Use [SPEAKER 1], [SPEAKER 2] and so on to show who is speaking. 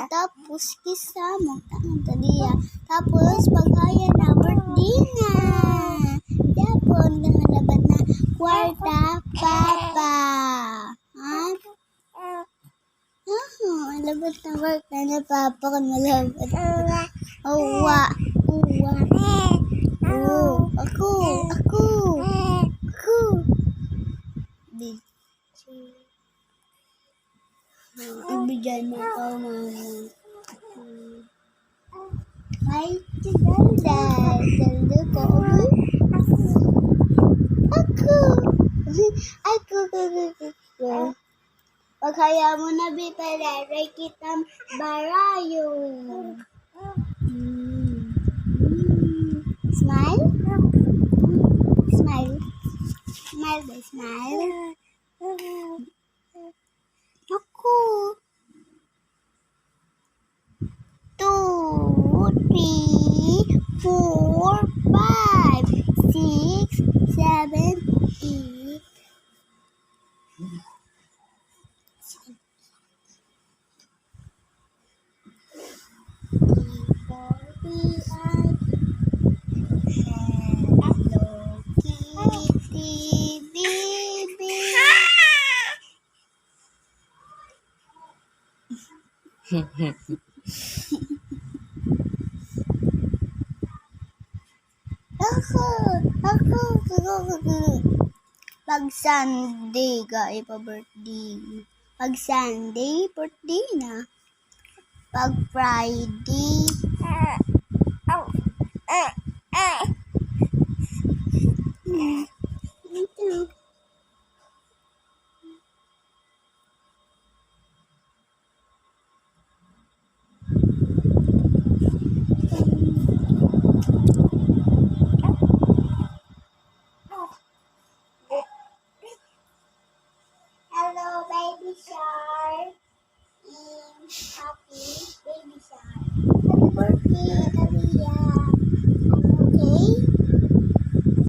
[SPEAKER 1] Tapos kisa mo tadiya. Tapos pagkaya na birthday na. Yapon nangalabat na kwarta papa. Ha? Labat na kwarta na papa kan malabat. Uwa. Aku. Ibigay mo ka, mama. Ay, ganda. Ganda ko. Ako. Pagkaya mo na bipalaray kitang barayo. Smile? Smile. Smile ba? Smile? Ako. 2, 3, 4, 5, 6, 7, 8. Pag Sunday ka ipa-birthday. Pag Sunday, birthday na. Pag Friday, hello, baby shark. Happy baby shark. Happy birthday.